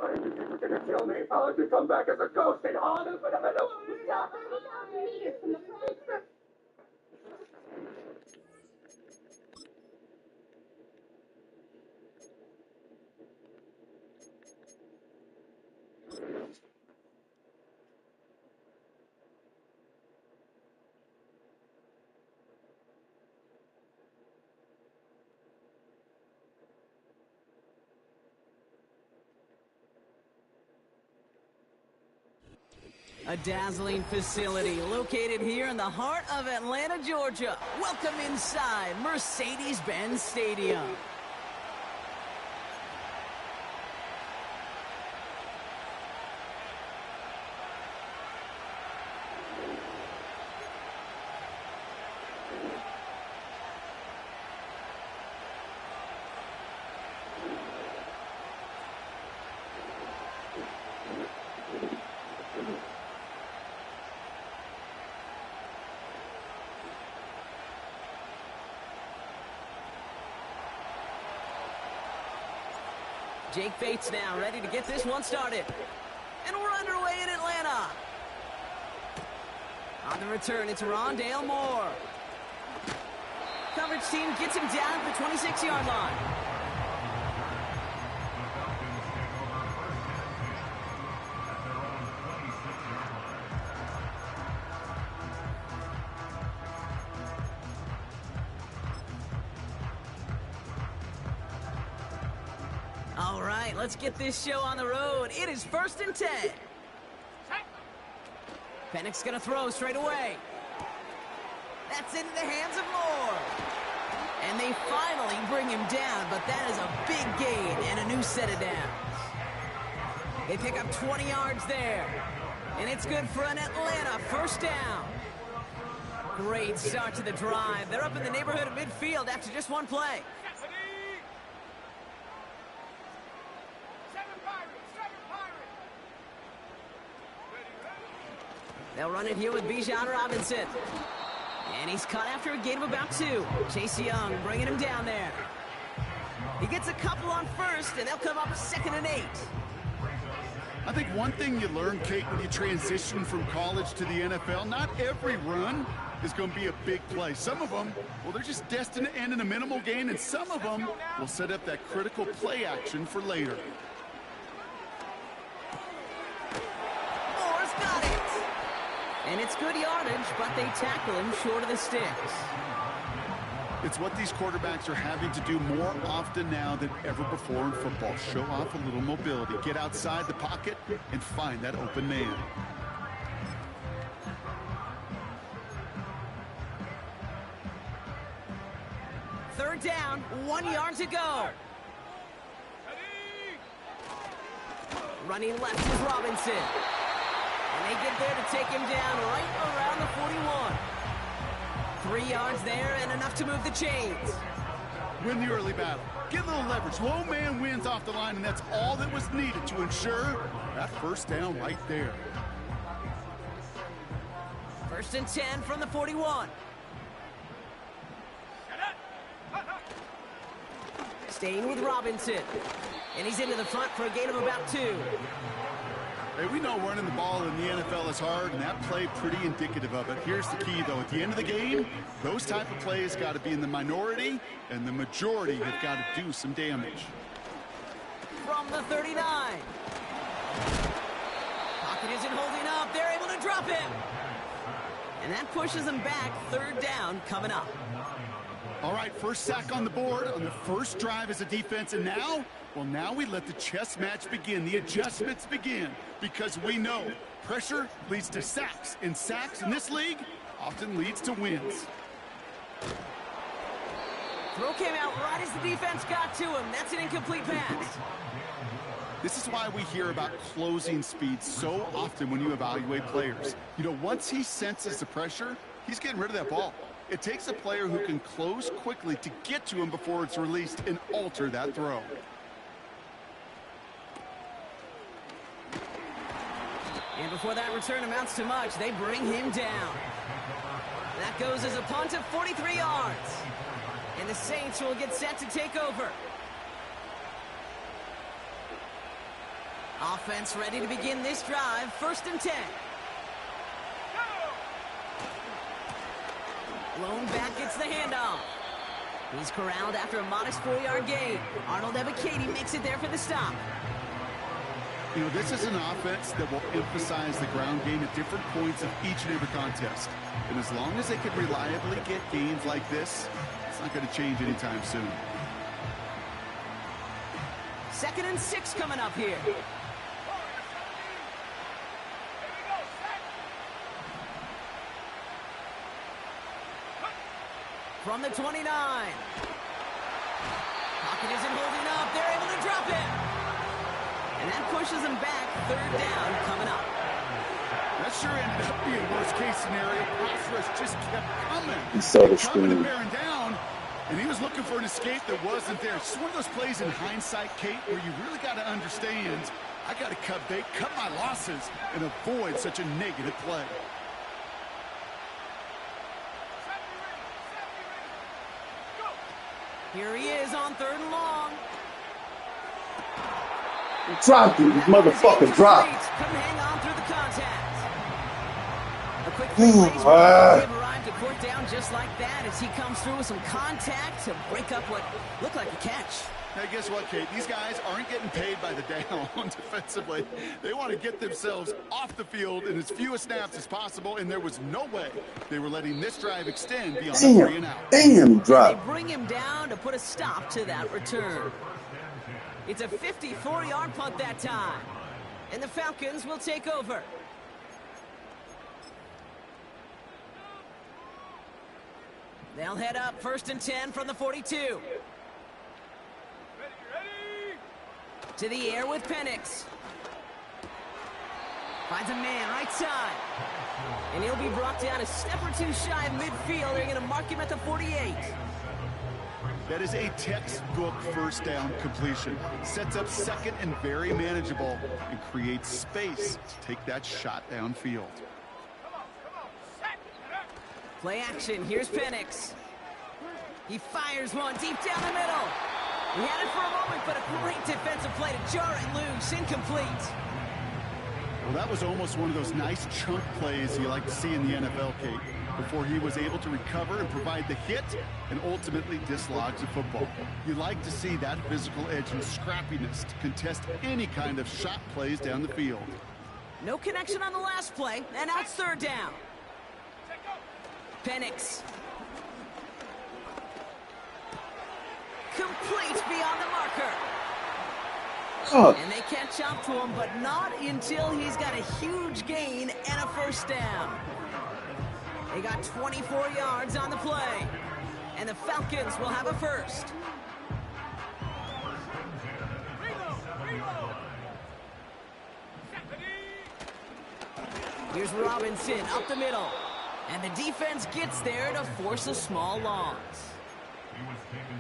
You're gonna kill me. I'll let you come back as a ghost and haunt us. A dazzling facility located here in the heart of Atlanta, Georgia. Welcome inside Mercedes-Benz Stadium. Jake Bates now ready to get this one started. And we're underway in Atlanta. On the return, it's Rondale Moore. Coverage team gets him down at the 26-yard line. All right, let's get this show on the road. It is 1st and 10. Pennick's gonna throw straight away. That's into the hands of Moore. And they finally bring him down, but that is a big gain and a new set of downs. They pick up 20 yards there. And it's good for an Atlanta first down. Great start to the drive. They're up in the neighborhood of midfield after just one play. They'll run it here with Bijan Robinson. And he's caught after a gain of about 2. Chase Young bringing him down there. He gets a couple on first, and they'll come up 2nd and 8. I think one thing you learn, Kate, when you transition from college to the NFL, not every run is going to be a big play. Some of them, well, they're just destined to end in a minimal gain, and some of them will set up that critical play action for later. Moore's got it. And it's good yardage, but they tackle him short of the sticks. It's what these quarterbacks are having to do more often now than ever before in football. Show off a little mobility, get outside the pocket, and find that open man. Third down, 1 yard to go. Running left is Robinson. And they get there to take him down right around the 41. 3 yards there and enough to move the chains. Win the early battle. Get a little leverage. Low man wins off the line, and that's all that was needed to ensure that first down right there. 1st and 10 from the 41. Staying with Robinson. And he's into the front for a gain of about 2. Hey, we know running the ball in the NFL is hard, and that play pretty indicative of it. Here's the key, though. At the end of the game, those type of plays got to be in the minority, and the majority have got to do some damage. From the 39. Pocket isn't holding up. They're able to drop him. And that pushes them back. 3rd down coming up. All right, first sack on the board on the first drive as a defense, and now, well, now we let the chess match begin. The adjustments begin, because we know pressure leads to sacks, and sacks in this league often leads to wins. Throw came out right as the defense got to him. That's an incomplete pass. This is why we hear about closing speed so often when you evaluate players. You know, once he senses the pressure, he's getting rid of that ball. It takes a player who can close quickly to get to him before it's released and alter that throw. And before that return amounts to much, they bring him down. That goes as a punt of 43 yards. And the Saints will get set to take over. Offense ready to begin this drive. 1st and 10. Blown back gets the handoff. He's corralled after a modest 4-yard gain. Arnold Ebiketie makes it there for the stop. You know, this is an offense that will emphasize the ground game at different points of each and every contest. And as long as they can reliably get gains like this, it's not going to change anytime soon. 2nd and 6 coming up here. From the 29. Pocket isn't holding up. They're able to drop it. And that pushes them back. 3rd down coming up. That sure ended up being worst case scenario. Pass rush just kept coming. He saw the coming and screen. bearing down, and he was looking for an escape that wasn't there. It's one of those plays in hindsight, Kate, where you really got to understand, I got to cut bait, cut my losses, and avoid such a negative play. Here he is on 3rd and long. Drop you, motherfucker, drop. Couldn't hang on through the contact. A quick Ooh, they've arrived at 4th down just like that as he comes through with some contact to break up what looked like a catch. Now, guess what, Kate? These guys aren't getting paid by the down defensively. They want to get themselves off the field in as few snaps as possible, and there was no way they were letting this drive extend beyond 3 and out. Damn, drop. They bring him down to put a stop to that return. It's a 54-yard punt that time, and the Falcons will take over. They'll head up 1st and 10 from the 42. To the air with Penix. Finds a man right side. And he'll be brought down a step or two shy of midfield. They're going to mark him at the 48. That is a textbook 1st down completion. Sets up 2nd and very manageable and creates space to take that shot downfield. Play action. Here's Penix. He fires one deep down the middle. He had it for a moment, but a great defensive play to jar it loose. Incomplete. Well, that was almost one of those nice chunk plays you like to see in the NFL, Kate, before he was able to recover and provide the hit and ultimately dislodge the football. You like to see that physical edge and scrappiness to contest any kind of shot plays down the field. No connection on the last play, and now it's 3rd down. Penix. Complete beyond the marker. Oh. And they catch up to him, but not until he's got a huge gain and a 1st down. They got 24 yards on the play, and the Falcons will have a 1st. Here's Robinson up the middle, and the defense gets there to force a small loss.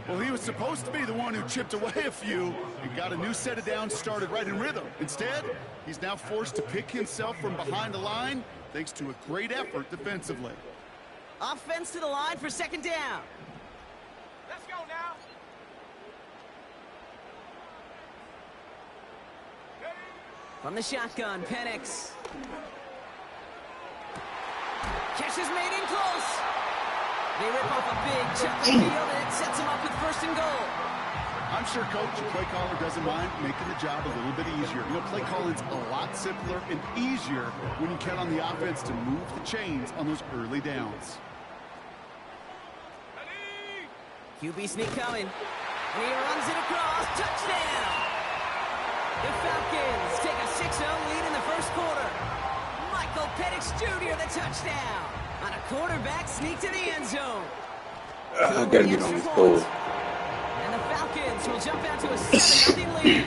Well, he was supposed to be the one who chipped away a few and got a new set of downs started right in rhythm. Instead, he's now forced to pick himself from behind the line thanks to a great effort defensively. Offense to the line for 2nd down. Let's go now. From the shotgun, Penix. Catch is made in close. They rip off a big chunk of field, and it sets them up with 1st and goal. I'm sure Coach, the play caller, doesn't mind making the job a little bit easier. You know, play calling's a lot simpler and easier when you count on the offense to move the chains on those early downs. QB sneak coming. And he runs it across. Touchdown! The Falcons take a 6-0 lead in the 1st quarter. Michael Penix Jr. the touchdown on a quarterback sneak to the end zone. I gotta get on this board. And the Falcons will jump out to a 7-0 lead.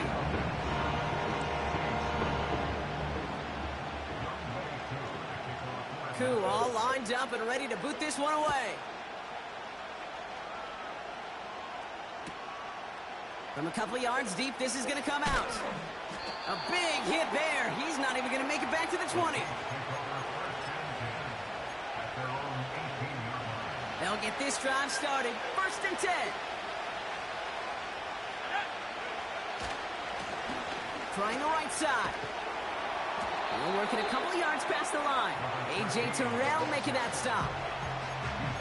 Koo all lined up and ready to boot this one away. From a couple yards deep, this is going to come out. A big hit there. He's not even going to make it back to the 20. They'll get this drive started. 1st and 10. trying the right side. And working a couple of yards past the line. A.J. Terrell making that stop.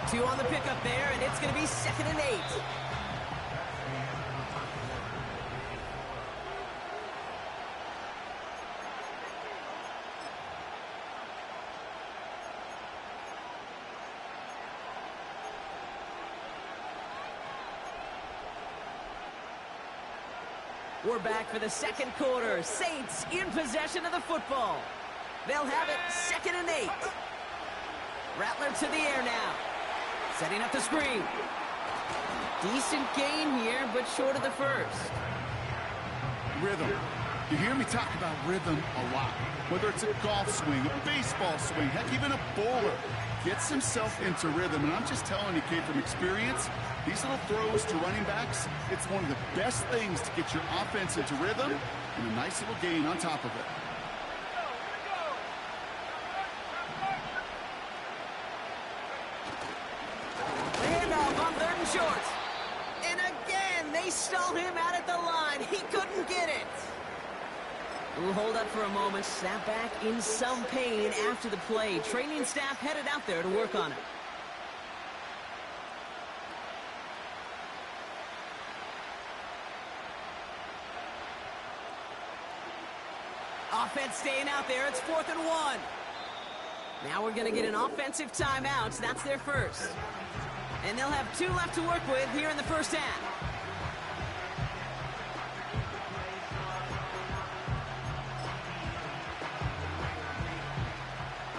2 on the pickup there, and it's going to be 2nd and 8. We're back for the 2nd quarter. Saints in possession of the football. They'll have it 2nd and 8. Rattler to the air now. Setting up the screen. Decent gain here, but short of the first. Rhythm. You hear me talk about rhythm a lot. Whether it's a golf swing, a baseball swing, heck, even a bowler gets himself into rhythm. And I'm just telling you, kid, from experience, these little throws to running backs, it's one of the best things to get your offense into rhythm and a nice little gain on top of it. Handoff on 3rd and short. And again, they stalled him out at the line. He couldn't get it. We'll hold up for a moment. Snap back in some pain after the play. Training staff headed out there to work on it. Offense staying out there. It's 4th and 1. Now we're going to get an offensive timeout. That's their first. And they'll have 2 left to work with here in the first half.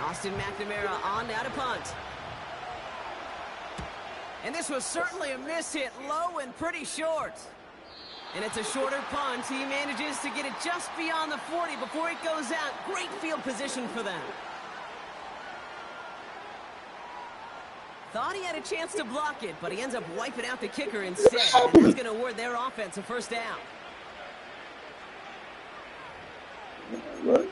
Austin McNamara on now to punt. And this was certainly a miss hit, low and pretty short. And it's a shorter punt. He manages to get it just beyond the 40 before it goes out. Great field position for them. Thought he had a chance to block it, but he ends up wiping out the kicker instead. And that's going to award their offense a first down. What?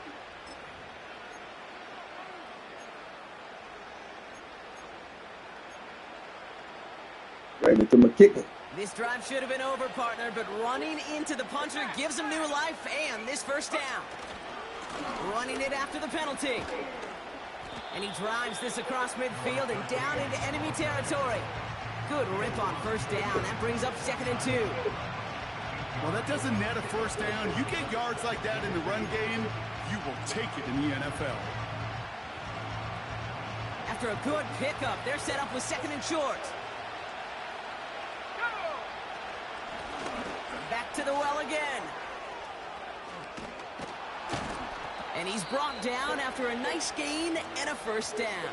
Right into my kicker. This drive should have been over, partner, but running into the punter gives him new life and this first down. Running it after the penalty. And he drives this across midfield and down into enemy territory. Good rip on first down. That brings up 2nd and 2. Well, that doesn't net a first down. You get yards like that in the run game, you will take it in the NFL. After a good pickup, they're set up with 2nd and short. Back to the well again. And he's brought down after a nice gain and a first down.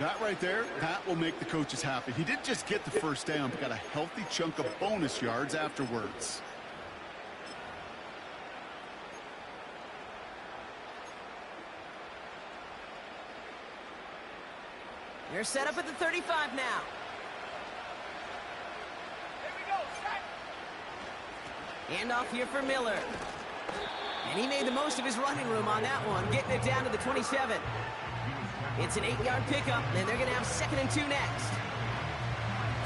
That right there, that will make the coaches happy. He didn't just get the first down, but got a healthy chunk of bonus yards afterwards. They're set up at the 35 now. Handoff here for Miller. And he made the most of his running room on that one, getting it down to the 27. It's an 8-yard pickup, and they're going to have 2nd and 2 next.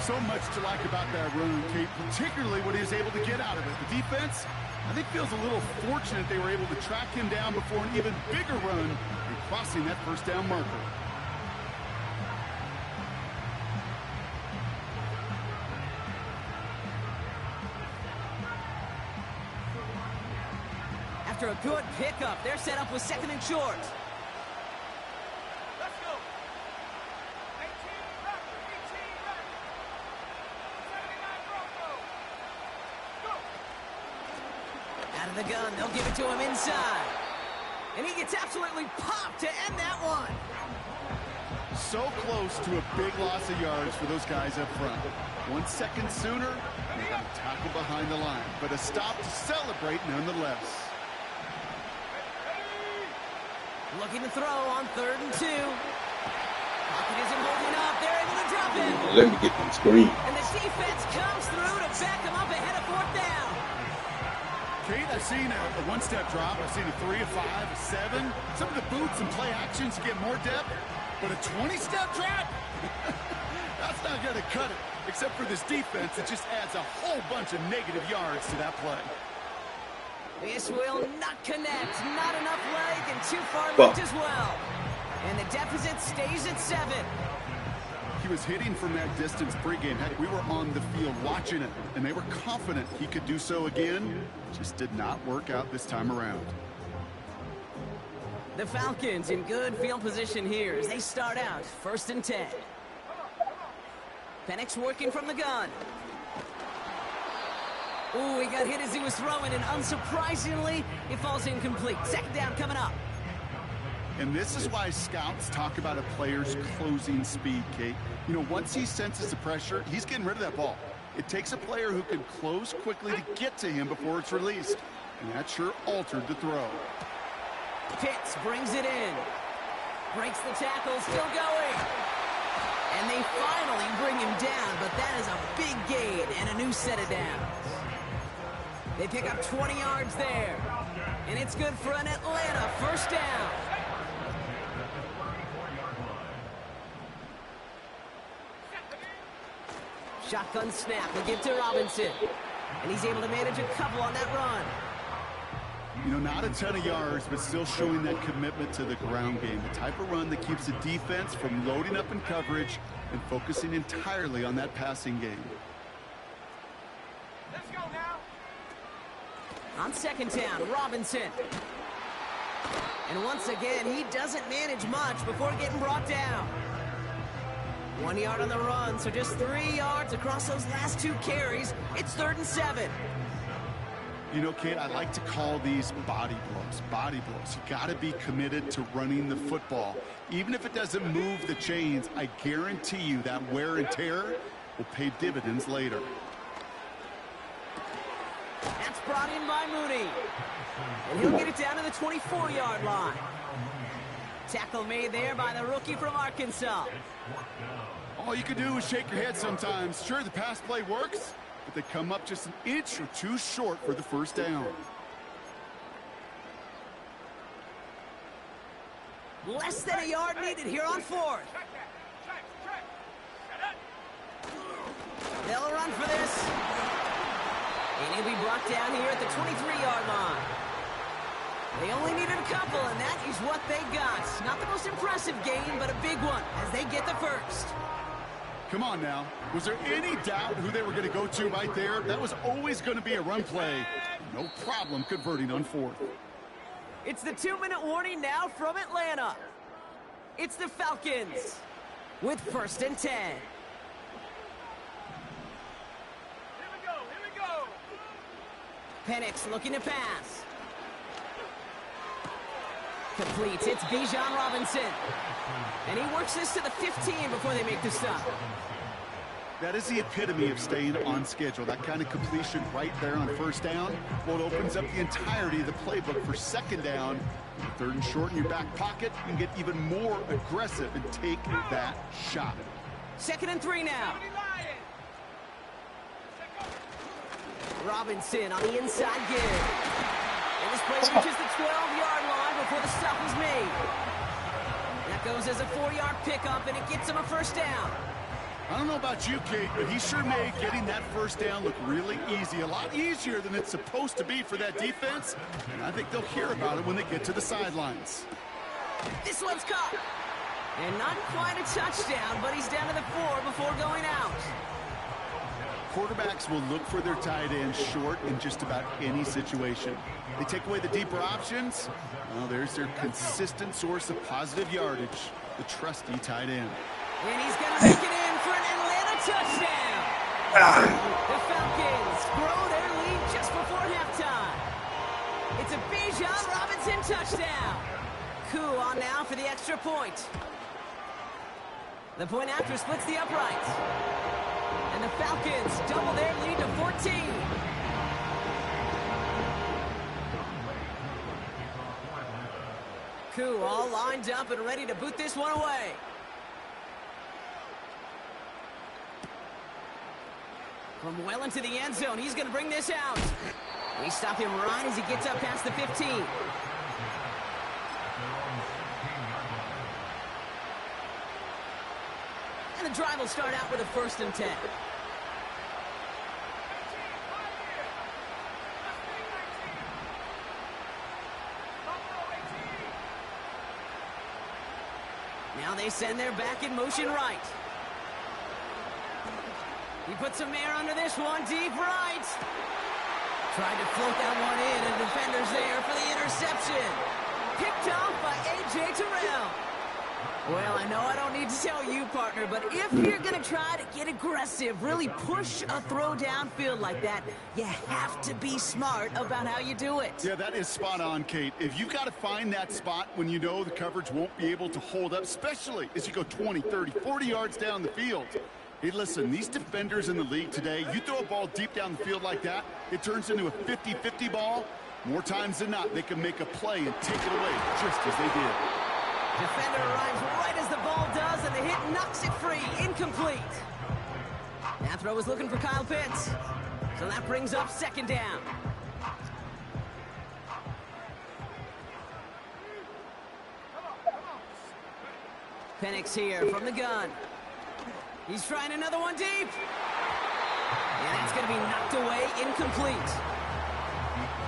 So much to like about that run, Kate, particularly what he was able to get out of it. The defense, I think, feels a little fortunate they were able to track him down before an even bigger run and crossing that first down marker. After a good pickup, they're set up with 2nd and short. Let's go. 18, Out of the gun, they'll give it to him inside. And he gets absolutely popped to end that one. So close to a big loss of yards for those guys up front. 1 second sooner, and they got a tackle behind the line. But a stop to celebrate nonetheless. Looking to throw on 3rd and 2. Pocket isn't holding up. They're able to drop it. Let me get the screen. And the defense comes through to back him up ahead of 4th down. Kate, I've seen a one-step drop. I've seen a 3, a 5, a 7. Some of the boots and play actions get more depth. But a 20-step drop? That's not going to cut it. Except for this defense, it just adds a whole bunch of negative yards to that play. This will not connect. Not enough leg and too far Well. left as well. And the deficit stays at 7. He was hitting from that distance pregame. Heck, we were on the field watching it, and they were confident he could do so again. Just did not work out this time around. The Falcons in good field position here as they start out 1st and 10. Penix working from the gun. Ooh, he got hit as he was throwing, and unsurprisingly, it falls incomplete. 2nd down coming up. And this is why scouts talk about a player's closing speed, Kate. You know, once he senses the pressure, he's getting rid of that ball. It takes a player who can close quickly to get to him before it's released. And that sure altered the throw. Pitts brings it in. Breaks the tackle, still going. And they finally bring him down, but that is a big gain and a new set of downs. They pick up 20 yards there. And it's good for an Atlanta 1st down. Shotgun snap, they give to Robinson. And he's able to manage a couple on that run. You know, not a ton of yards, but still showing that commitment to the ground game. The type of run that keeps the defense from loading up in coverage and focusing entirely on that passing game. Let's go now. On 2nd down, Robinson. And once again, he doesn't manage much before getting brought down. 1 yard on the run, so just 3 yards across those last 2 carries. It's 3rd and 7. You know, Kate, I like to call these body blows. Body blows. You got to be committed to running the football. Even if it doesn't move the chains, I guarantee you that wear and tear will pay dividends later. That's brought in by Mooney. And he'll get it down to the 24-yard line. Tackle made there by the rookie from Arkansas. All you can do is shake your head sometimes. Sure, the pass play works, but they come up just an inch or two short for the 1st down. Less than a yard needed here on 4th. They'll run for this. And he'll be brought down here at the 23-yard line. They only needed a couple, and that is what they got. Not the most impressive gain, but a big one as they get the 1st. Come on now. Was there any doubt who they were going to go to right there? That was always going to be a run play. No problem converting on 4th. It's the 2-minute warning now from Atlanta. It's the Falcons with 1st and 10. Here we go. Penix looking to pass. Complete. It's Bijan Robinson. And he works this to the 15 before they make the stop. That is the epitome of staying on schedule. That kind of completion right there on 1st down. Well, it opens up the entirety of the playbook for 2nd down. 3rd and short in your back pocket. You can get even more aggressive and take that shot. 2nd and 3 now. Robinson on the inside give. And this play reaches the 12-yard line before the stop is made. That goes as a 4-yard pickup, and it gets him a 1st down. I don't know about you, Kate, but he sure made getting that 1st down look really easy. A lot easier than it's supposed to be for that defense. And I think they'll hear about it when they get to the sidelines. This one's caught. And not quite a touchdown, but he's down to the 4 before going out. Quarterbacks will look for their tight end short in just about any situation. They take away the deeper options. Well, there's their consistent source of positive yardage, the trusty tight end. And he's going to make it in for an Atlanta touchdown. The Falcons grow their lead just before halftime. It's a Bijan Robinson touchdown. Koo on now for the extra point. The point after splits the uprights. And the Falcons double their lead to 14. Koo all lined up and ready to boot this one away. From well into the end zone, he's going to bring this out. We stop him right as he gets up past the 15. And the drive will start out with a 1st and 10. Now they send their back in motion right. He puts some air under this one, deep right. Tried to float that one in, and the defender's there for the interception. Picked off by A.J. Terrell. Well, I know I don't need to tell you, partner, but if you're going to try to get aggressive, really push a throw downfield like that, you have to be smart about how you do it. Yeah, that is spot on, Kate. If you've got to find that spot when you know the coverage won't be able to hold up, especially as you go 20, 30, 40 yards down the field. Hey, listen, these defenders in the league today, you throw a ball deep down the field like that, it turns into a 50-50 ball. More times than not, they can make a play and take it away just as they did. Defender arrives right as the ball does, and the hit knocks it free. Incomplete. That throw was looking for Kyle Pitts. So that brings up second down. Penix here from the gun. He's trying another one deep. And that's going to be knocked away, incomplete.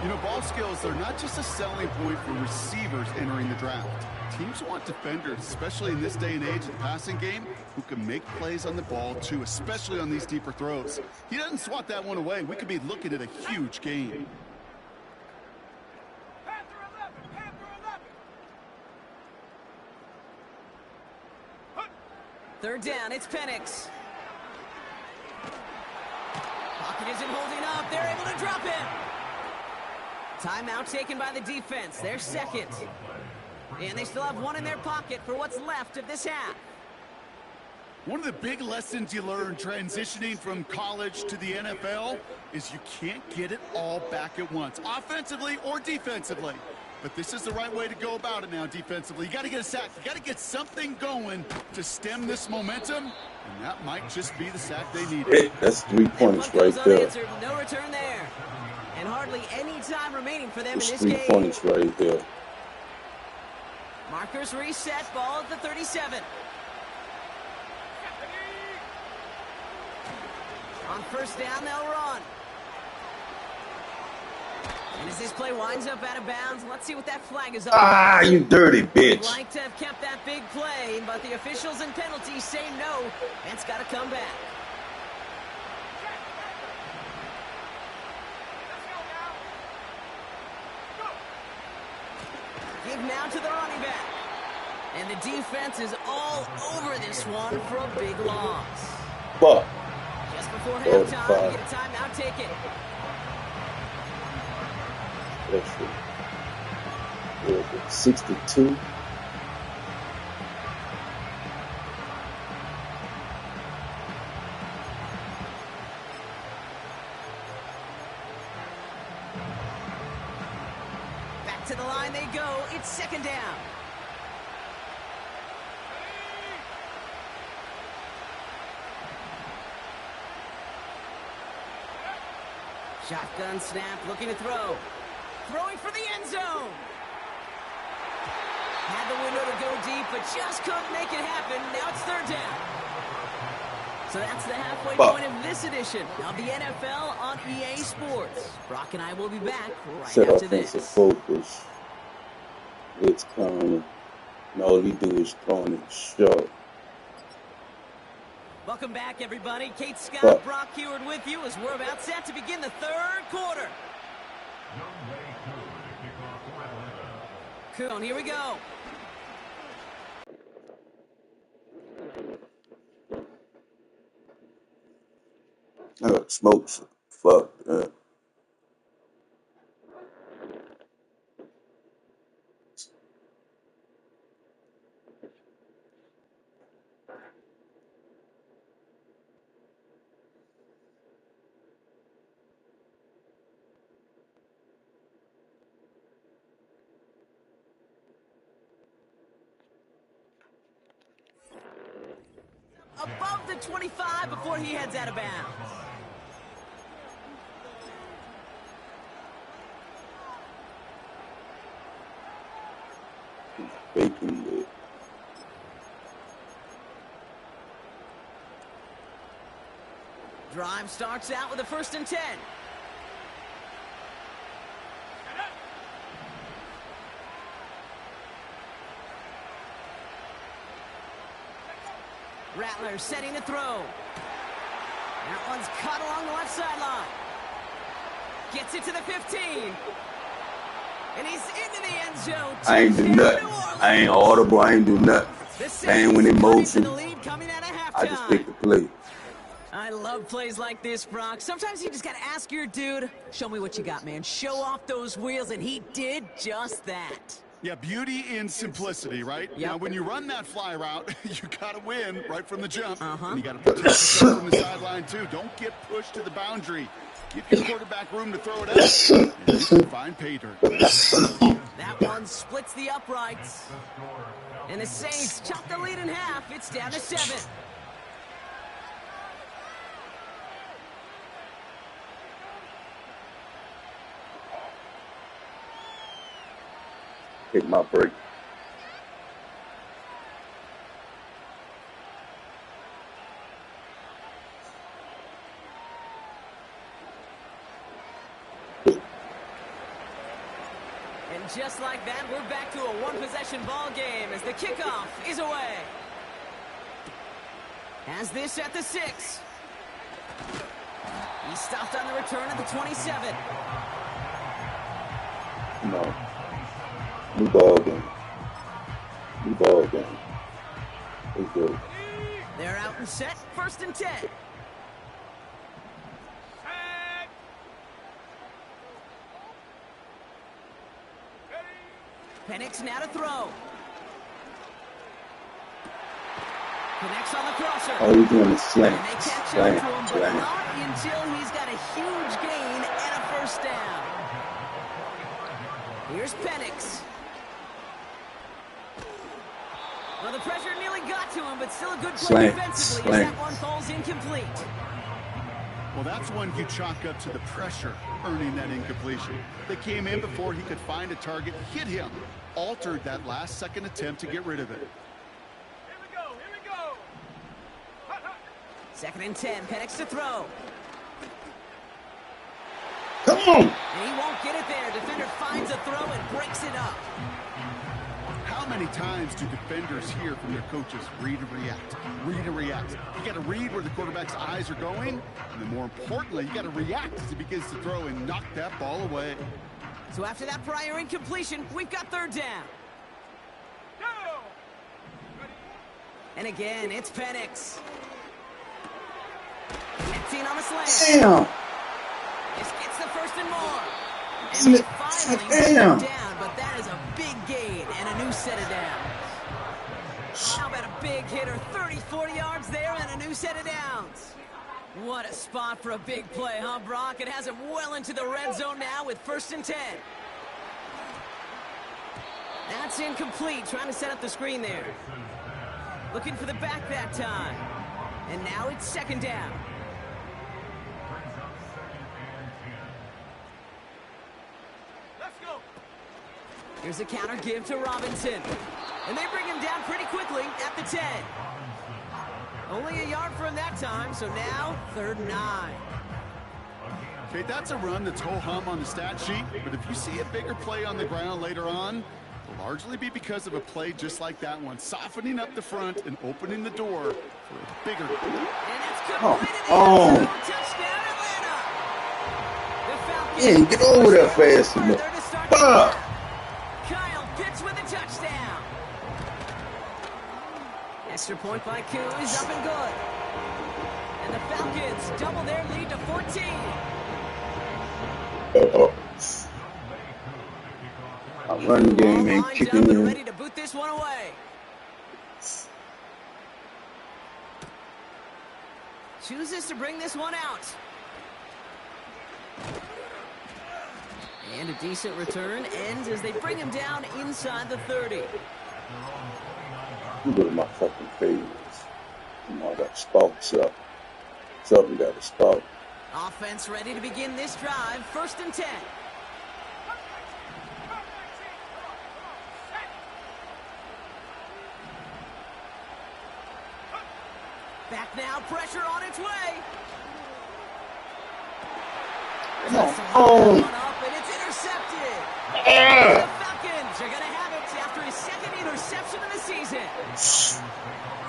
You know, ball skills, they're not just a selling point for receivers entering the draft. Teams want defenders, especially in this day and age of the passing game, who can make plays on the ball, too, especially on these deeper throws. He doesn't swat that one away. We could be looking at a huge game. Third down, it's Penix. Pocket isn't holding up. They're able to drop him. Timeout taken by the defense. They're second. And they still have one in their pocket for what's left of this half. One of the big lessons you learn transitioning from college to the NFL is you can't get it all back at once, offensively or defensively. But this is the right way to go about it now defensively. You got to get a sack. You got to get something going to stem this momentum, and that might just be the sack they needed. Hey, that's 3 points right there. No return there. And hardly any time remaining for them That's in this 3 game. points right there. Markers reset, ball at the 37. On first down, they'll run. And as this play winds up out of bounds, let's see what that flag is on. Ah, you dirty bitch. We'd like to have kept that big play, but the officials and penalties say no. And it's got to come back. Give now to the running back. And the defense is all over this one for a big loss. Fuck. Just before halftime, we get a timeout taken. That's 62. Back to the line they go. It's second down. Shotgun snap, looking to throw. Throwing for the end zone. Had the window to go deep, but just couldn't make it happen. Now it's third down. So that's the halfway point of this edition of the NFL on EA Sports. Brock and I will be back right after this. Focus. It's coming. And all we do is throwing it short. Welcome back, everybody. Kate Scott, Brock Heward with you as we're about set to begin the third quarter. Coon, here we go. I got smokes. Fuck that. Above the 25 before he heads out of bounds. Bacon lit. Drive starts out with a 1st and 10. Rattler setting to throw. That one's cut along the left sideline. Gets it to the 15. And he's into the end zone. I ain't do nothing. I ain't audible. I ain't do nothing. I ain't went in motion. I just picked the play. I love plays like this, Brock. Sometimes you just got to ask your dude, show me what you got, man. Show off those wheels, and he did just that. Yeah, beauty in simplicity, right? Yep. Now, when you run that fly route, you got to win right from the jump. And you got to protect yourself from the sideline, too. Don't get pushed to the boundary. Give your quarterback room to throw it out. And you can find pay dirt. That one splits the uprights. And the Saints chop the lead in half. It's down to 7. Take my break. And just like that, we're back to a one-possession ball game as the kickoff is away. Has this at the 6. He stopped on the return at the 27. No. New ball game. New ball game. It's good. They're out and set. 1st and 10. Penix now to throw. Connects on the crosser. All he's doing is slant. And they catch up Slant. to him, but Slant. not until he's got a huge gain and a 1st down. Here's Penix. Well, the pressure nearly got to him, but still a good play Slant. defensively Slant. as that one falls incomplete. Well, that's one you chalk up to the pressure earning that incompletion. They came in before he could find a target, hit him, altered that last-second attempt to get rid of it. Here we go. 2nd and 10. Penix to throw. Come on. And he won't get it there. Defender finds a throw and breaks it up. How many times do defenders hear from their coaches, read and react, read and react? You got to read where the quarterback's eyes are going, and then more importantly, you got to react as he begins to throw and knock that ball away. So after that prior incompletion, we've got 3rd down. And again, it's Penix. Connecting on a slant. Damn. This gets the 1st and more. And Damn they it. finally Damn. get down, but that is a big gain and a new set of downs. How about a big hitter, 30, 40 yards there and a new set of downs. What a spot for a big play, huh, Brock? It has him well into the red zone now with 1st and 10. That's incomplete, trying to set up the screen there. Looking for the back that time. And now it's 2nd down. Here's a counter give to Robinson. And they bring him down pretty quickly at the 10. Only a yard for him that time, so now 3rd and 9. Okay, that's a run that's ho-hum on the stat sheet, but if you see a bigger play on the ground later on, it'll largely be because of a play just like that one, softening up the front and opening the door for a bigger. And it's completed. Oh. Touchdown, Atlanta. The Falcons. Yeah, get over there fast enough. Fuck. Kyle Pitts with a touchdown. Extra point by Koo is up and good. And the Falcons double their lead to 14. Our run game ain't Lined kicking up and in. ready to boot this one away. Chooses to bring this one out. And a decent return ends as they bring him down inside the 30. You go to my fucking face. You know, I got spouts up. Something got a spout. Offense ready to begin this drive. 1st and 10. Back now, pressure on its way. Oh. One up, and it's intercepted. The Falcons are going to have it after a second interception of the season.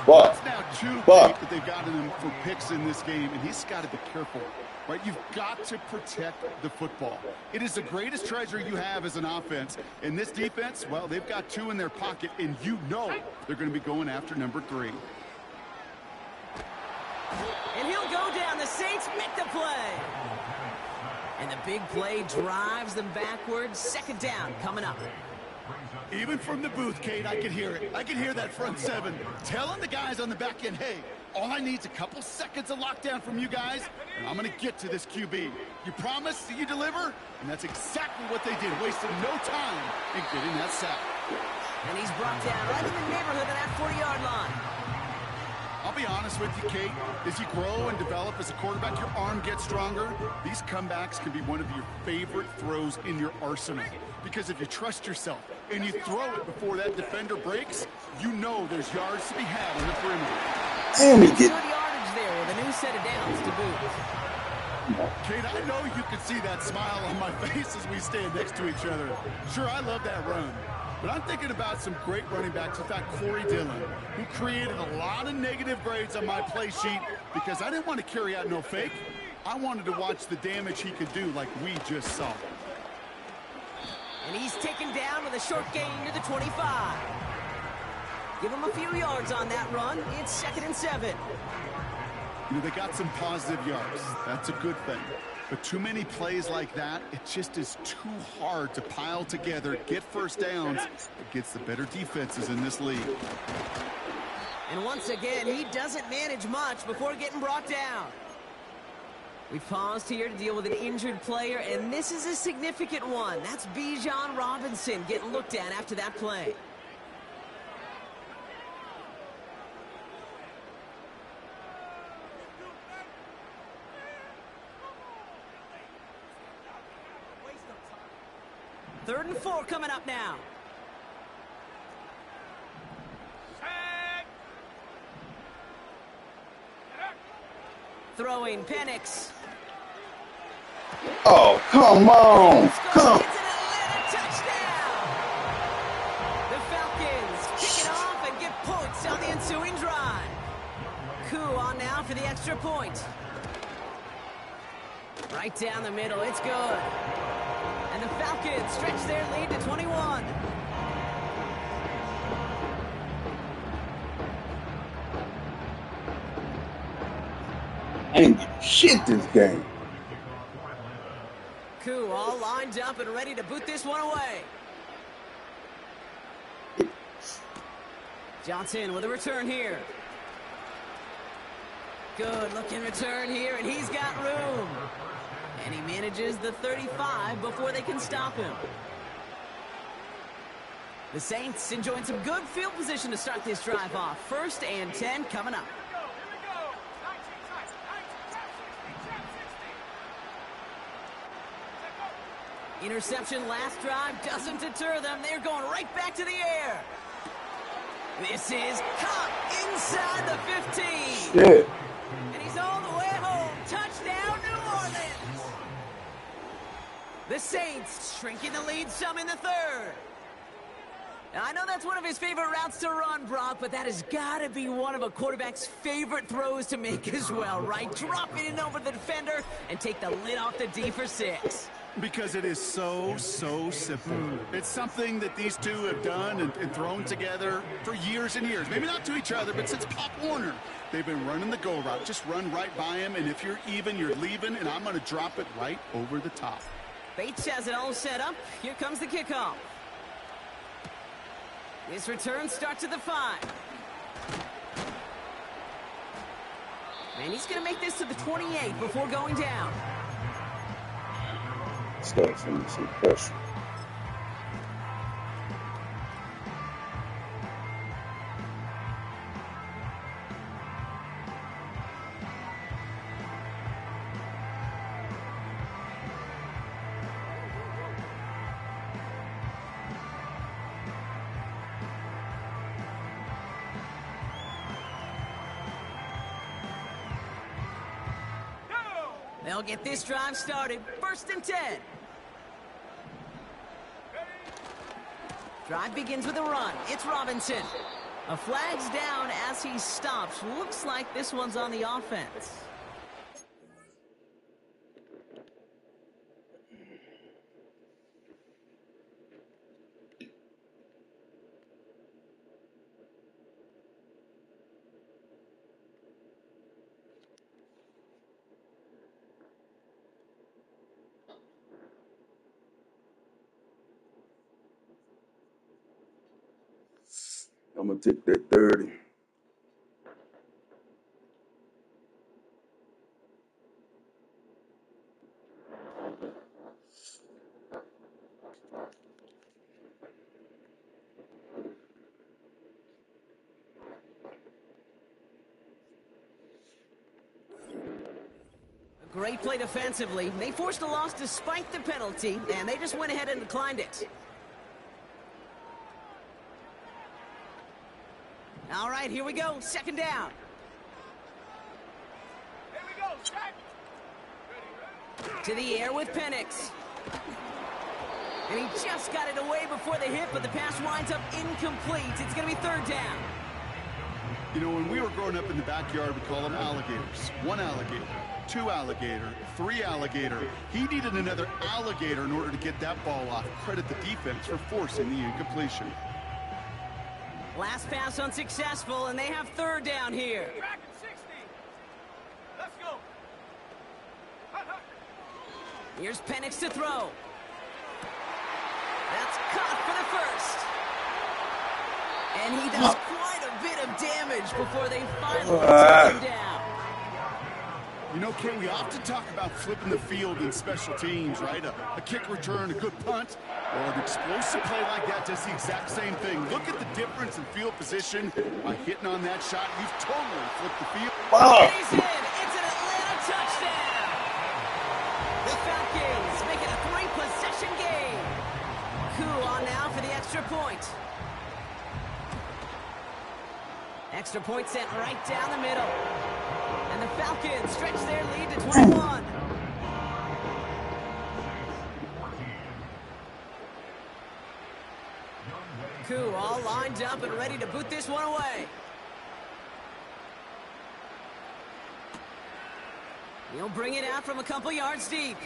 That's now 2 deep that they've gotten him for picks in this game, and he's got to be careful. Right? You've got to protect the football. It is the greatest treasure you have as an offense. And this defense, well, they've got 2 in their pocket, and you know they're going to be going after number 3. And he'll go down. The Saints make the play. And the big play drives them backwards. Second down coming up. Even from the booth, Kate, I could hear it. I could hear that front 7 telling the guys on the back end, hey, all I need is a couple seconds of lockdown from you guys, and I'm going to get to this QB. You promise that you deliver? And that's exactly what they did, wasting no time in getting that sack. And he's brought down right in the neighborhood of that 40-yard line. I'll be honest with you, Kate. As you grow and develop as a quarterback, your arm gets stronger. These comebacks can be one of your favorite throws in your arsenal. Because if you trust yourself and you throw it before that defender breaks, you know there's yards to be had on the perimeter. Good yardage there with a new set of downs to boot. Kate, I know you can see that smile on my face as we stand next to each other. Sure, I love that run. But I'm thinking about some great running backs. In fact, Corey Dillon, who created a lot of negative grades on my play sheet because I didn't want to carry out no fake. I wanted to watch the damage he could do like we just saw. And he's taken down with a short gain to the 25. Give him a few yards on that run. It's 2nd and 7. You know, they got some positive yards. That's a good thing. But too many plays like that, it just is too hard to pile together, get first downs against the better defenses in this league. And once again, he doesn't manage much before getting brought down. We've paused here to deal with an injured player, and this is a significant one. That's Bijan Robinson getting looked at after that play. Third and 4 coming up now. Throwing Penix. Oh, come on. Come. It's an Atlanta touchdown. The Falcons kick it off and get points on the ensuing drive. Koo on now for the extra point. Right down the middle. It's good. And the Falcons stretch their lead to 21. I ain't getting shit this game. Koo all lined up and ready to boot this one away. Johnson with a return here. Good looking return here, and he's got room. And he manages the 35 before they can stop him. The Saints enjoying some good field position to start this drive off. 1st and 10 coming up. Interception last drive doesn't deter them. They're going right back to the air. This is caught inside the 15. Shit. And he's all the way home. Touchdown, New Orleans. The Saints shrinking the lead some in the 3rd. Now, I know that's one of his favorite routes to run, Brock, but that has got to be one of a quarterback's favorite throws to make as well, right? Drop it in over the defender and take the lid off the D for 6. Because it is so simple. It's something that these two have done and thrown together for years and years. Maybe not to each other, but since Pop Warner. They've been running the go route. Just run right by him, and if you're even, you're leaving, and I'm going to drop it right over the top. Bates has it all set up. Here comes the kickoff. This return starts at the 5. And he's going to make this to the 28 before going down. Start from some pressure. They'll get this drive started. 1st and 10. Drive begins with a run. It's Robinson. A flag's down as he stops. Looks like this one's on the offense. I'm going to take that 30. Great play defensively. They forced a loss despite the penalty, and they just went ahead and declined it. All right, here we go. Second down. Here we go, check. To the air with Penix. And he just got it away before the hit, but the pass winds up incomplete. It's going to be third down. You know, when we were growing up in the backyard, we call them alligators. 1 alligator, 2 alligator, 3 alligator. He needed another alligator in order to get that ball off. Credit the defense for forcing the incompletion. Last pass unsuccessful, and they have third down here. Track at 60. Let's go. Here's Penix to throw. That's caught for the first. And he does quite a bit of damage before they finally take him down. You know, Kay, we often talk about flipping the field in special teams, right? A kick return, a good punt, or an explosive play like that does the exact same thing. Look at the difference in field position. By hitting on that shot, you've totally flipped the field. He's in. It's an Atlanta touchdown. The Falcons make it a 3-possession game. Coup on now for the extra point. Extra point sent right down the middle. And the Falcons stretch their lead to 21. Coup all lined up and ready to boot this one away. He'll bring it out from a couple yards deep.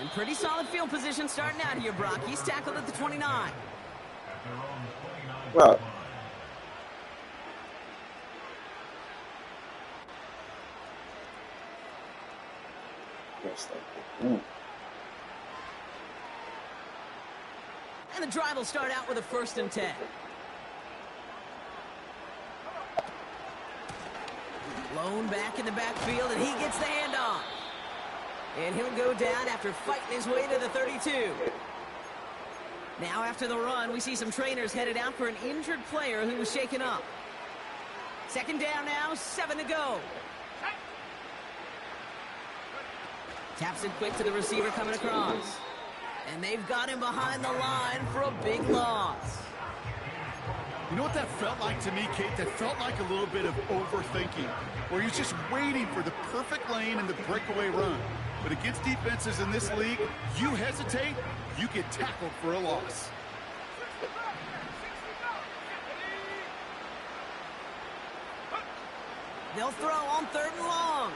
And pretty solid field position starting out here, Brock. He's tackled at the 29. Wow. And the drive will start out with a 1st and 10. Blown back in the backfield, and he gets the handoff. And he'll go down after fighting his way to the 32. Now after the run, we see some trainers headed out for an injured player who was shaken up. Second down now, 7 to go. Taps it quick to the receiver coming across. And they've got him behind the line for a big loss. You know what that felt like to me, Kate? That felt like a little bit of overthinking, where he's just waiting for the perfect lane and the breakaway run. But against defenses in this league, you hesitate, you get tackled for a loss. They'll throw on 3rd and long.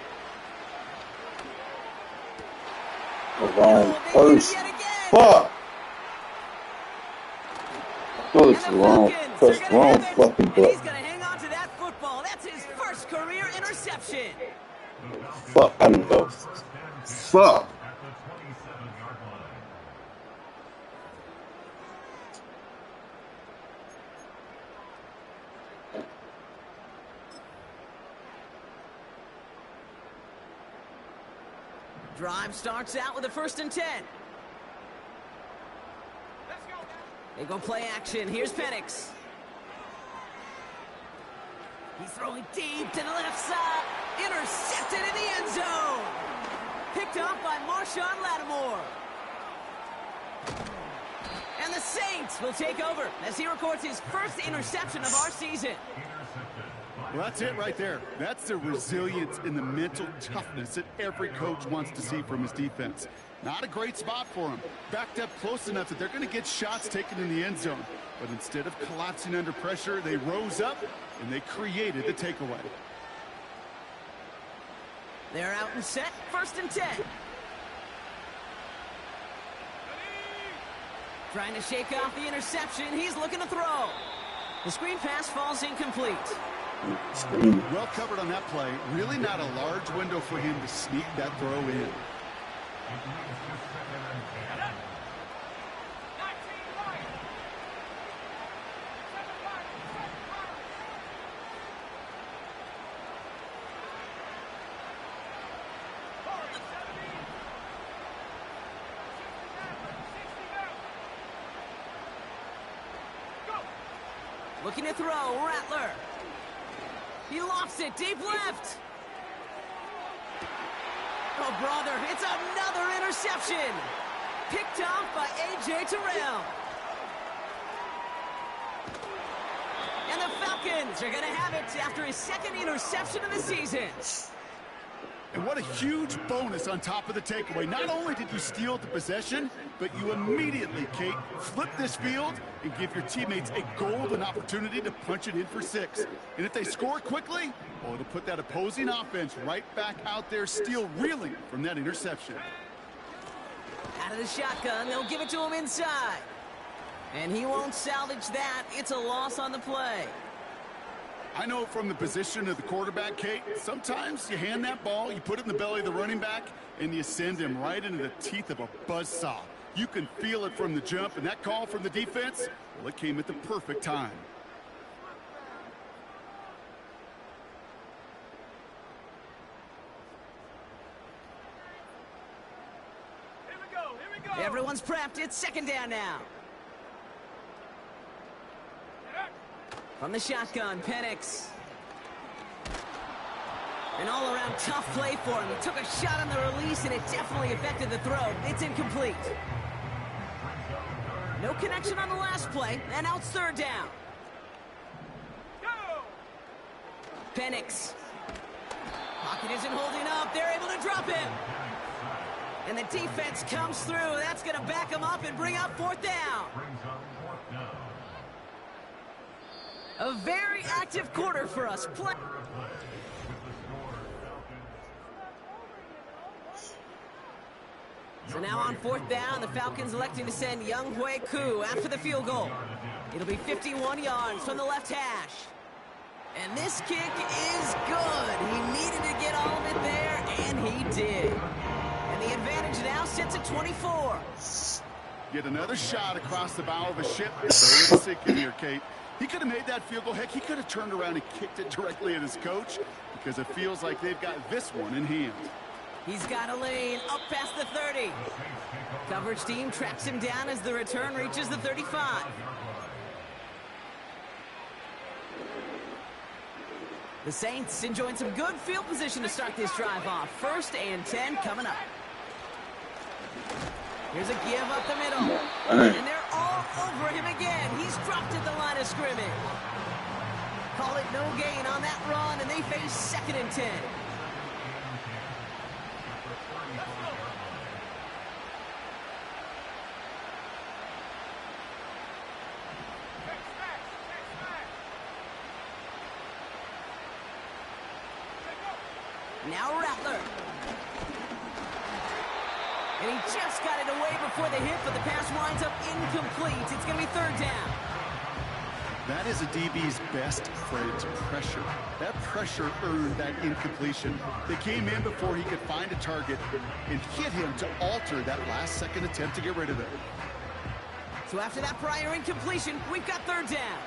Wrong person. Fuck. Oh, it's wrong person. Wrong fucking And he's button. going to hang on to that football. That's his first career interception. Fuck. I don't know. Fuck. Drive starts out with a 1st and 10. They go play action. Here's Penix. He's throwing deep to the left side. Intercepted in the end zone. Picked up by Marshawn Lattimore. And the Saints will take over as he records his first interception of our season. Well, that's it right there. That's the resilience and the mental toughness that every coach wants to see from his defense. Not a great spot for him. Backed up close enough that they're going to get shots taken in the end zone. But instead of collapsing under pressure, they rose up and they created the takeaway. They're out and set. 1st and 10. Trying to shake off the interception. He's looking to throw. The screen pass falls incomplete. Well covered on that play. Really not a large window for him to sneak that throw in. Looking to throw, Rattler. He lofts it, deep left. Oh, brother, it's another interception. Picked off by A.J. Terrell. And the Falcons are going to have it after his 2nd interception of the season. And what a huge bonus on top of the takeaway. Not only did you steal the possession, but you immediately, Kate, flip this field and give your teammates a golden opportunity to punch it in for 6. And if they score quickly, well, it'll put that opposing offense right back out there, still reeling from that interception. Out of the shotgun, they'll give it to him inside. And he won't salvage that. It's a loss on the play. I know from the position of the quarterback, Kate, sometimes you hand that ball, you put it in the belly of the running back, and you send him right into the teeth of a buzzsaw. You can feel it from the jump, and that call from the defense, well, it came at the perfect time. Here we go. Everyone's prepped. It's 2nd down now. From the shotgun, Penix. An all-around tough play for him. He took a shot on the release, and it definitely affected the throw. It's incomplete. No connection on the last play, and now it's 3rd down. Penix. Pocket isn't holding up. They're able to drop him. And the defense comes through. That's going to back him up and bring up 4th down. A very active quarter for us. So now on 4th down, the Falcons electing to send Young Hui Koo after the field goal. It'll be 51 yards from the left hash. And this kick is good. He needed to get all of it there, and he did. And the advantage now sits at 24. Get another shot across the bow of a ship. It's a sick in here, Kate. He could have made that field goal. Heck, he could have turned around and kicked it directly at his coach because it feels like they've got this one in hand. He's got a lane up past the 30. Coverage team tracks him down as the return reaches the 35. The Saints enjoying some good field position to start this drive off. 1st and 10 coming up. Here's a give up the middle. And they're all over him again. He's dropped at the line of scrimmage. Call it no gain on that run, and they face 2nd and 10. Now Rattler. And he just got it away before the hit, but the pass winds up incomplete. It's going to be 3rd down. That is a DB's best friend, pressure. That pressure earned that incompletion. They came in before he could find a target and hit him to alter that last-second attempt to get rid of it. So after that prior incompletion, we've got 3rd down.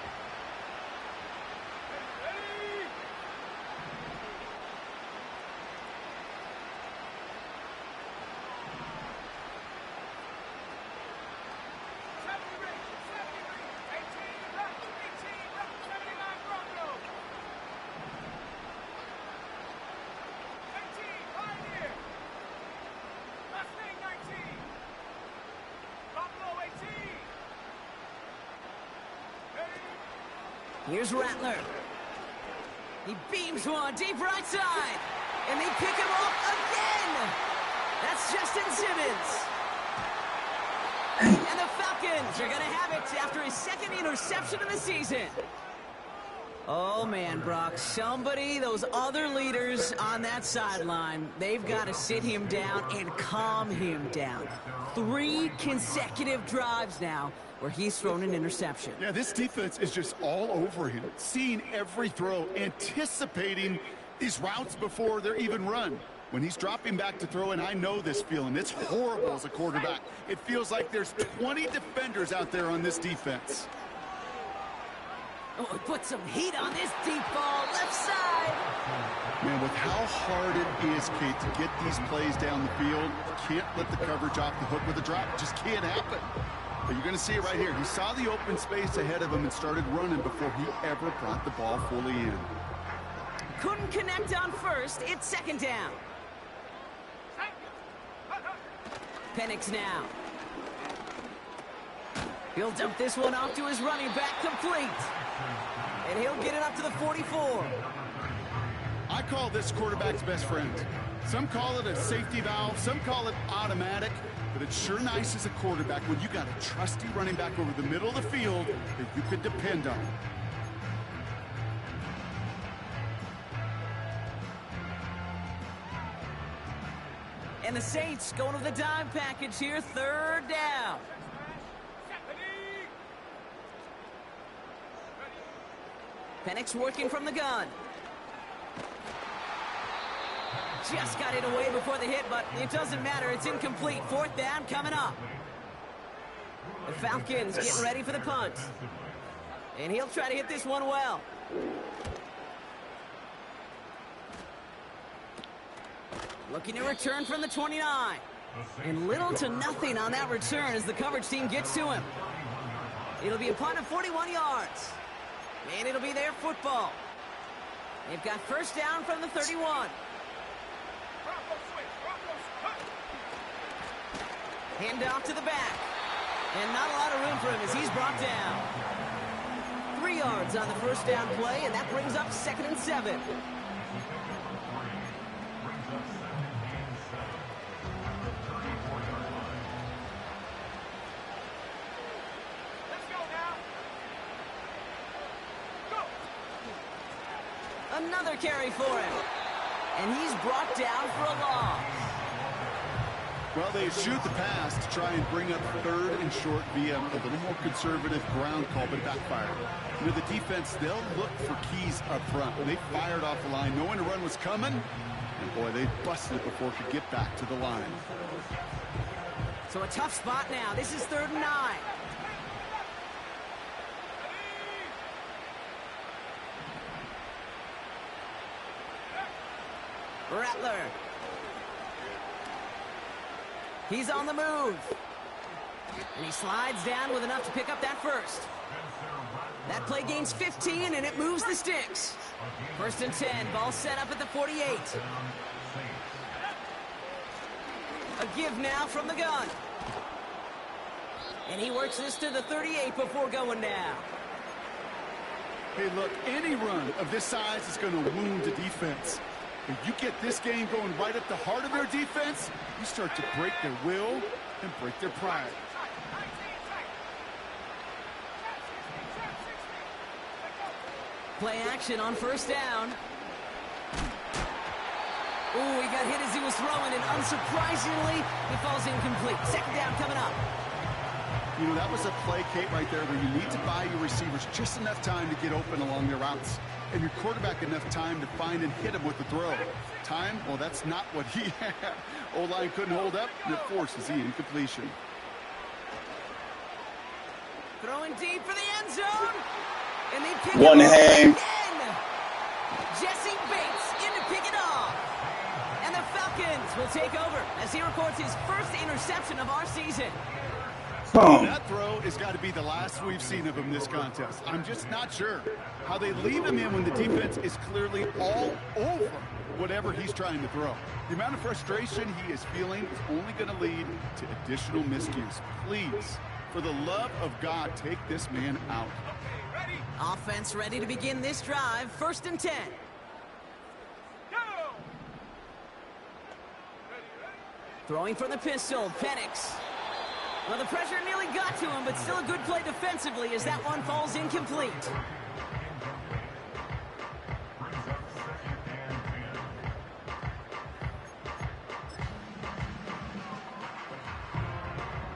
Here's Rattler. He beams one deep right side. And they pick him off again. That's Justin Simmons. And the Falcons are going to have it after his second interception of the season. Oh, man, Brock, those other leaders on that sideline, they've got to sit him down and calm him down. 3 consecutive drives now where he's thrown an interception. Yeah, this defense is just all over him, seeing every throw, anticipating these routes before they're even run. When he's dropping back to throw, and I know this feeling, it's horrible as a quarterback. It feels like there's 20 defenders out there on this defense. Oh, put some heat on this deep ball, left side. Man, with how hard it is, Kate, to get these plays down the field, can't let the coverage off the hook with a drop. It just can't happen. But you're going to see it right here. He saw the open space ahead of him and started running before he ever brought the ball fully in. Couldn't connect on first. It's second down. Penix now. He'll dump this one off to his running back, complete. And he'll get it up to the 44. I call this quarterback's best friend. Some call it a safety valve, some call it automatic, but it's sure nice as a quarterback when you got a trusty running back over the middle of the field that you could depend on. And the Saints going to the dime package here, third down. Penix working from the gun. Just got it away before the hit, but it doesn't matter. It's incomplete. Fourth down coming up. The Falcons getting ready for the punt. And he'll try to hit this one well. Looking to return from the 29. And little to nothing on that return as the coverage team gets to him. It'll be a punt of 41 yards. And it'll be their football. They've got first down from the 31. Hand off to the back. And not a lot of room for him as he's brought down. 3 yards on the first down play, and that brings up 2nd and 7. Another carry for him. And he's brought down for a loss. Well, they shoot the pass to try and bring up 3rd and short via a little more conservative ground call, but it backfired. You know, the defense, they'll look for keys up front. When they fired off the line, knowing a run was coming, and boy, they busted it before it could get back to the line. So a tough spot now. This is 3rd and 9. Rattler. He's on the move. And he slides down with enough to pick up that first. That play gains 15, and it moves the sticks. 1st and 10. Ball set up at the 48. A give now from the gun. And he works this to the 38 before going down. Hey, look, any run of this size is going to wound the defense. If you get this game going right at the heart of their defense, you start to break their will and break their pride. Play action on first down. Ooh, he got hit as he was throwing, and unsurprisingly, he falls incomplete. 2nd down coming up. You know, that was a play, Kate, right there where you need to buy your receivers just enough time to get open along their routes. And your quarterback enough time to find and hit him with the throw. Time? Well, that's not what he had. O-line couldn't hold up, and it forces the incompletion. Throwing deep for the end zone. And they pick One it off hand. again. Jesse Bates in to pick it off. And the Falcons will take over as he records his first interception of our season. That throw has got to be the last we've seen of him this contest. I'm just not sure how they leave him in when the defense is clearly all over whatever he's trying to throw. The amount of frustration he is feeling is only going to lead to additional miscues. Please, for the love of God, take this man out. Offense ready to begin this drive. 1st and 10. Throwing from the pistol, Penix. Well, the pressure nearly got to him, but still a good play defensively as that one falls incomplete.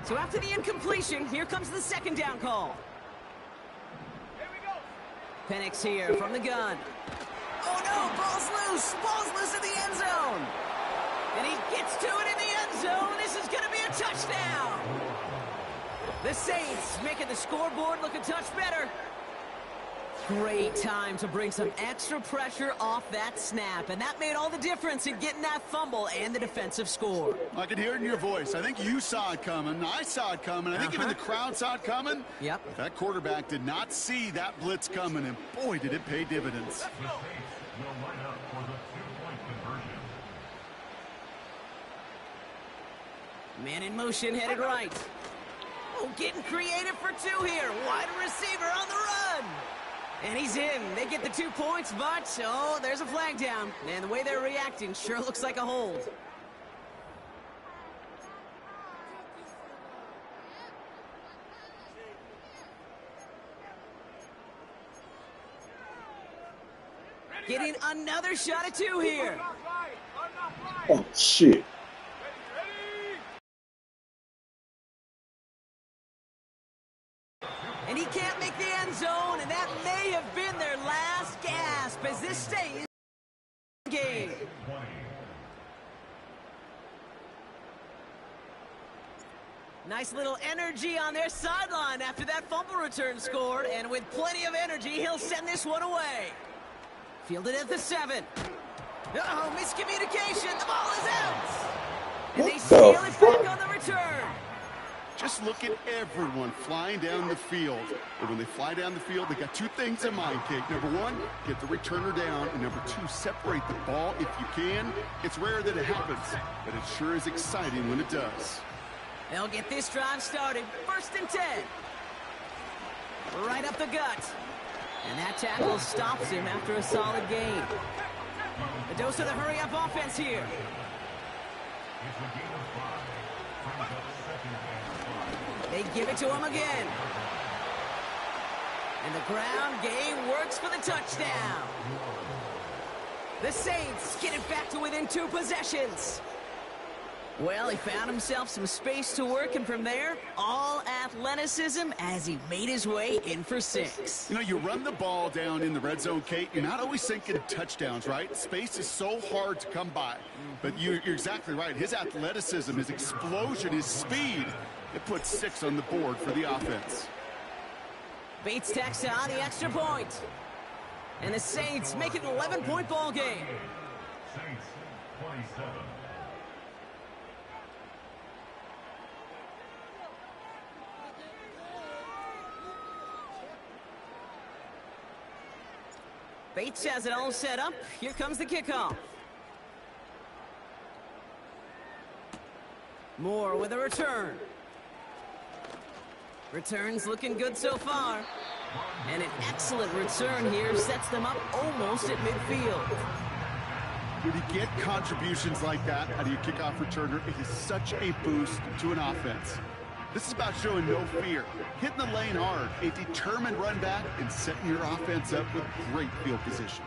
So after the incompletion, here comes the second down call. Penix here from the gun. Oh no, ball's loose. Ball's loose in the end zone. And he gets to it in the end zone. This is going to be a touchdown. The Saints making the scoreboard look a touch better. Great time to bring some extra pressure off that snap. And that made all the difference in getting that fumble and the defensive score. I can hear it in your voice. I think you saw it coming. I saw it coming. I think even the crowd saw it coming. Yep. But that quarterback did not see that blitz coming. And boy, did it pay dividends. Man in motion, headed right. Oh, getting creative for two here. Wide receiver on the run. And he's in. They get the 2 points, but, oh, there's a flag down. And the way they're reacting sure looks like a hold. Getting another shot at two here. Oh, shit. And he can't make the end zone, and that may have been their last gasp as this stays in the game. Nice little energy on their sideline after that fumble return scored, and with plenty of energy, he'll send this one away. Fielded at the 7. Uh-oh, miscommunication. The ball is out. And they steal it back on the return. Just look at everyone flying down the field. And when they fly down the field, they got 2 things in mind, Kate. Number 1, get the returner down. And number 2, separate the ball if you can. It's rare that it happens, but it sure is exciting when it does. They'll get this drive started. 1st and 10. Right up the gut. And that tackle stops him after a solid gain. A dose of the hurry-up offense here. They give it to him again. And the ground game works for the touchdown. The Saints get it back to within 2 possessions. Well, he found himself some space to work, and from there, all athleticism as he made his way in for 6. You know, you run the ball down in the red zone, Kate, you're not always thinking touchdowns, right? Space is so hard to come by. But you're exactly right. His athleticism, his explosion, his speed, it puts 6 on the board for the offense. Bates tacks on the extra point. And the Saints make it an 11-point ball game. Saints 27. Bates has it all set up. Here comes the kickoff. Moore with a return. Returns looking good so far. And an excellent return here sets them up almost at midfield. When you get contributions like that out of your kickoff returner, it is such a boost to an offense. This is about showing no fear, hitting the lane hard, a determined run back, and setting your offense up with great field position.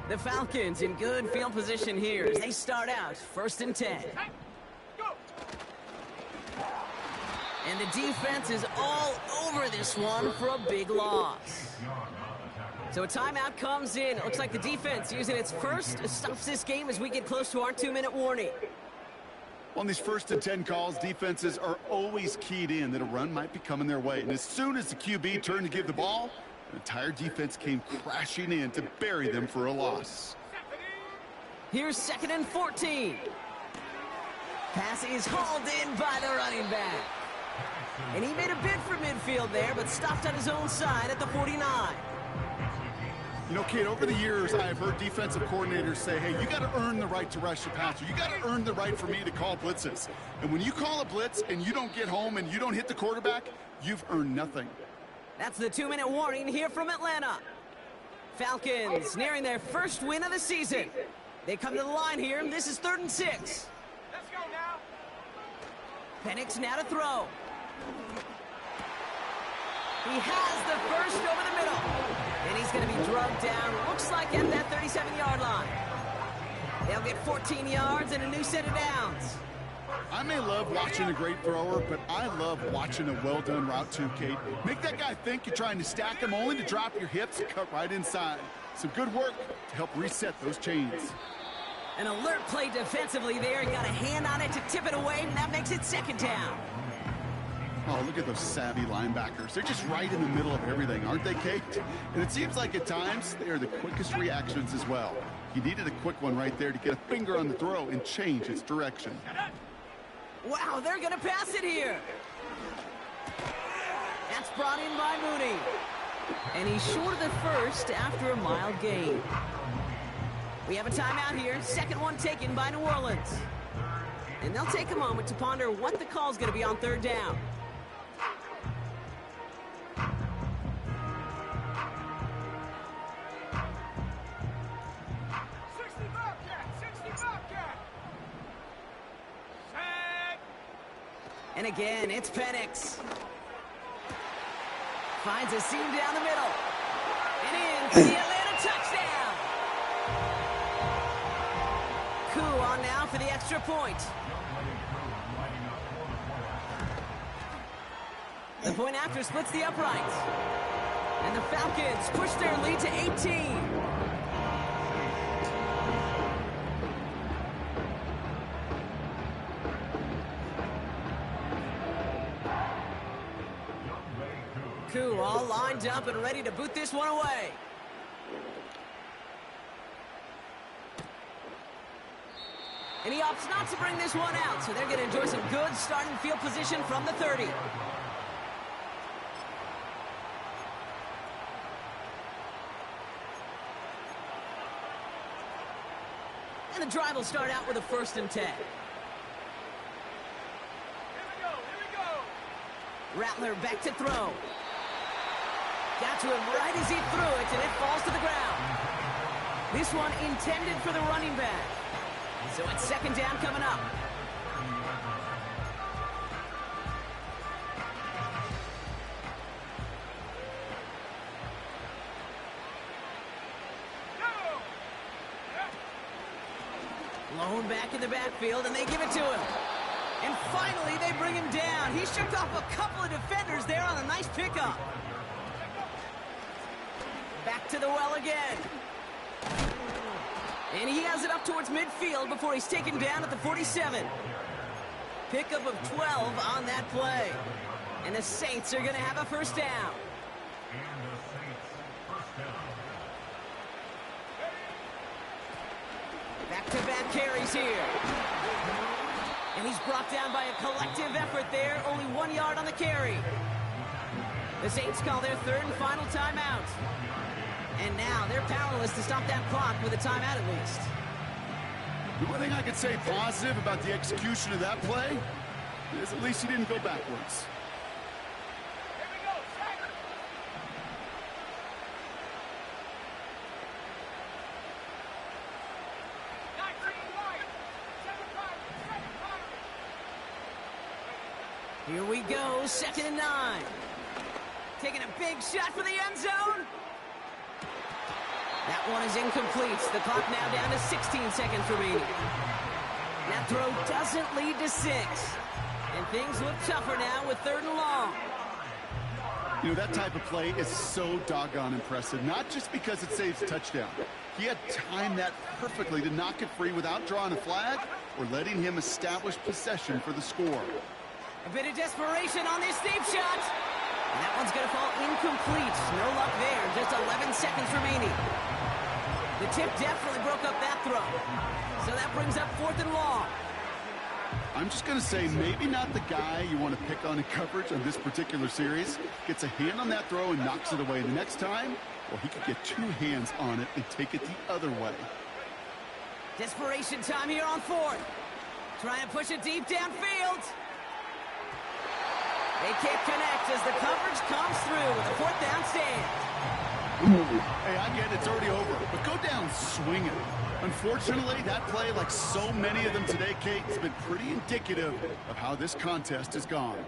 The Falcons in good field position here as they start out 1st and 10. And the defense is all over this one for a big loss. So a timeout comes in. It looks like the defense using its first stops this game as we get close to our 2-minute warning. On these 1st and 10 calls, defenses are always keyed in that a run might be coming their way. And as soon as the QB turned to give the ball, the entire defense came crashing in to bury them for a loss. Here's 2nd and 14. Pass is hauled in by the running back. And he made a bid for midfield there, but stopped on his own side at the 49. You know, Kate, over the years, I've heard defensive coordinators say, hey, you got to earn the right to rush the passer. You got to earn the right for me to call blitzes. And when you call a blitz and you don't get home and you don't hit the quarterback, you've earned nothing. That's the 2-minute warning here from Atlanta. Falcons nearing their first win of the season. They come to the line here, and this is 3rd and 6. Let's go now. Penix now to throw. He has the first over the middle. And he's going to be drugged down, looks like at that 37-yard line. They'll get 14 yards and a new set of downs. I may love watching a great thrower, but I love watching a well-done route too, Kate. Make that guy think you're trying to stack him only to drop your hips and cut right inside. Some good work to help reset those chains. An alert play defensively there. He got a hand on it to tip it away, and that makes it 2nd down. Oh, look at those savvy linebackers. They're just right in the middle of everything, aren't they, Kate? And it seems like at times they are the quickest reactions as well. He needed a quick one right there to get a finger on the throw and change its direction. Wow, they're going to pass it here. That's brought in by Mooney. And he's short of the first after a mild gain. We have a timeout here. 2nd one taken by New Orleans. And they'll take a moment to ponder what the call's going to be on 3rd down. And again, it's Penix. Finds a seam down the middle. And in for the Atlanta touchdown. Koo on now for the extra point. The point after splits the uprights. And the Falcons push their lead to 18. Koo all lined up and ready to boot this one away. And he opts not to bring this one out, so they're going to enjoy some good starting field position from the 30. And the drive will start out with a 1st and 10. Here we go. Rattler back to throw. Got to him right as he threw it, and it falls to the ground. This one intended for the running back. So it's 2nd down coming up. Blown back in the backfield, and they give it to him. And finally, they bring him down. He shook off a couple of defenders there on a nice pickup. Back to the well again. And he has it up towards midfield before he's taken down at the 47. Pickup of 12 on that play. And the Saints are going to have a 1st down. Back-to-back carries here. And he's brought down by a collective effort there. Only 1 yard on the carry. The Saints call their 3rd and final timeout. And now they're powerless to stop that clock with a timeout at least. The one thing I could say positive about the execution of that play is at least he didn't go backwards. Here we go. Set. Here we go, 2nd and 9. Taking a big shot for the end zone. That one is incomplete. The clock now down to 16 seconds remaining. That throw doesn't lead to 6. And things look tougher now with 3rd and long. You know, that type of play is so doggone impressive, not just because it saves a touchdown. He had timed that perfectly to knock it free without drawing a flag or letting him establish possession for the score. A bit of desperation on this deep shot. And that one's going to fall incomplete. No luck there. Just 11 seconds remaining. The tip definitely broke up that throw. So that brings up 4th and long. I'm just going to say maybe not the guy you want to pick on in coverage on this particular series. Gets a hand on that throw and knocks it away. The next time, well, he could get 2 hands on it and take it the other way. Desperation time here on 4th. Try and push it deep downfield. They can't connect as the coverage comes through with a 4th down stand. Hey, I get it's already over, but go down swinging. Unfortunately, that play, like so many of them today, Kate, has been pretty indicative of how this contest has gone.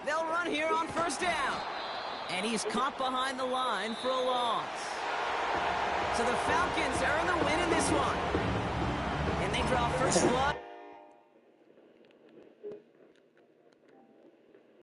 They'll run here on 1st down. And he's caught behind the line for a loss. So the Falcons earn the win in this one. And they draw first blood.